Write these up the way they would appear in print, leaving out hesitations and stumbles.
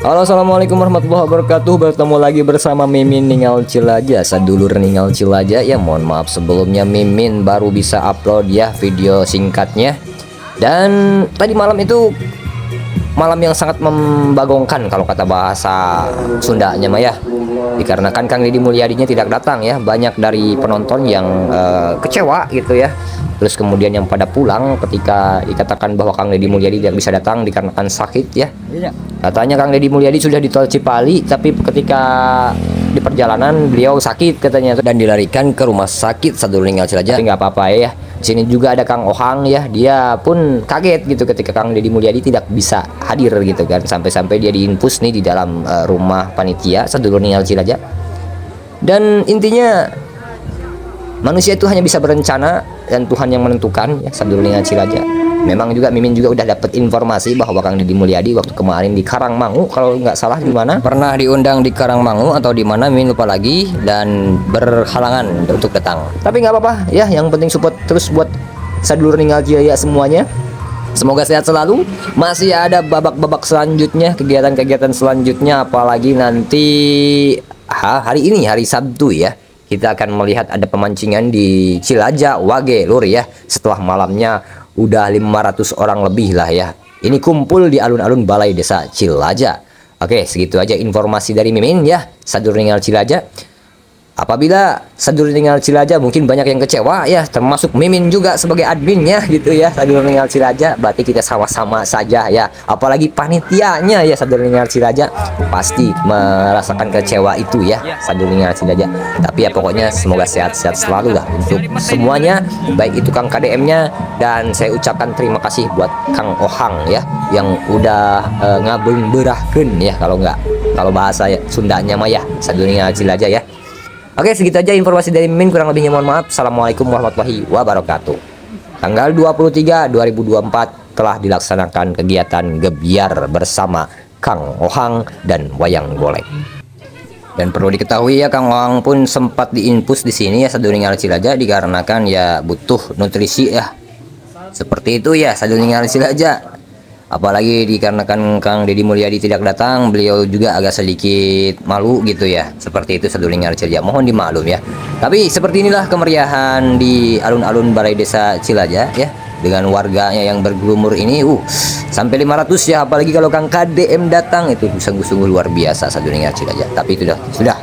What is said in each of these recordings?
Halo, assalamualaikum warahmatullahi wabarakatuh. Bertemu lagi bersama Mimin Ningal Cilaja, sedulur Ningal Cilaja. Ya, mohon maaf sebelumnya Mimin baru bisa upload ya video singkatnya. Dan tadi malam itu malam yang sangat membagongkan kalau kata bahasa Sundanya mah ya. Dikarenakan Kang Deddy Mulyadinya tidak datang ya, banyak dari penonton yang kecewa gitu ya. Terus kemudian yang pada pulang ketika dikatakan bahwa Kang Deddy Mulyadi tidak bisa datang dikarenakan sakit ya. Katanya Kang Deddy Mulyadi sudah di tol Cipali, tapi ketika di perjalanan beliau sakit katanya dan dilarikan ke rumah sakit Sadulur Ningal Cilaja. Tapi nggak apa-apa ya. Di sini juga ada Kang Ohang ya, dia pun kaget gitu ketika Kang Deddy Mulyadi tidak bisa hadir gitu kan, sampai-sampai dia diinfus nih di dalam rumah panitia Sadulur Ningal Cilaja. Dan intinya manusia itu hanya bisa berencana dan Tuhan yang menentukan ya, Sadulur Ningal Cilaja. Memang juga Mimin juga udah dapat informasi bahwa Kang Deddy Mulyadi waktu kemarin di Karangmangu, kalau nggak salah di mana, pernah diundang di Karangmangu atau di mana Mimin lupa lagi, dan berhalangan untuk datang. Tapi nggak apa-apa ya, yang penting support terus buat Sadulur Ningal Cilaja semuanya. Semoga sehat selalu. Masih ada babak-babak selanjutnya, kegiatan-kegiatan selanjutnya, apalagi nanti hari ini hari Sabtu ya. Kita akan melihat ada pemancingan di Cilaja Wage Lur ya. Setelah malamnya udah 500 orang lebih lah ya. Ini kumpul di alun-alun Balai Desa Cilaja. Oke, segitu aja informasi dari Mimin ya, Sadulur Ningal Cilaja. Apabila Sadulur Ningal Cilaja mungkin banyak yang kecewa ya, termasuk Mimin juga sebagai adminnya gitu ya, Sadulur Ningal Cilaja, berarti kita sama-sama saja ya. Apalagi panitianya ya Sadulur Ningal Cilaja pasti merasakan kecewa itu ya, Sadulur Ningal Cilaja. Tapi ya pokoknya semoga sehat-sehat selalu lah untuk semuanya, baik itu Kang KDM-nya, dan saya ucapkan terima kasih buat Kang Ohang ya yang udah ngabung berahkeun ya, kalau bahasa ya, Sundanya mah ya, Sadulur Ningal Cilaja ya. Oke, segitu aja informasi dari Mimin, kurang lebihnya mohon maaf. Assalamualaikum warahmatullahi wabarakatuh. Tanggal 23 2024 telah dilaksanakan kegiatan gebiar bersama Kang Ohang dan Wayang Golek. Dan perlu diketahui ya, Kang Ohang pun sempat diinfus di sini ya, Sadulur Ningal Cilaja, dikarenakan ya butuh nutrisi ya. Seperti itu ya Sadulur Ningal Cilaja. Apalagi dikarenakan Kang Deddy Mulyadi tidak datang, beliau juga agak sedikit malu gitu ya. Seperti itu Sadulur Ningal Cilaja, mohon dimaklum ya. Tapi seperti inilah kemeriahan di alun-alun Balai Desa Cilaja ya, dengan warganya yang bergelumur ini sampai 500 ya. Apalagi kalau Kang KDM datang, itu sungguh-sungguh luar biasa Sadulur Ningal Cilaja. Tapi itu sudah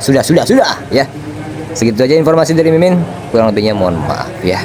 ya. Segitu aja informasi dari Mimin, kurang lebihnya mohon maaf ya.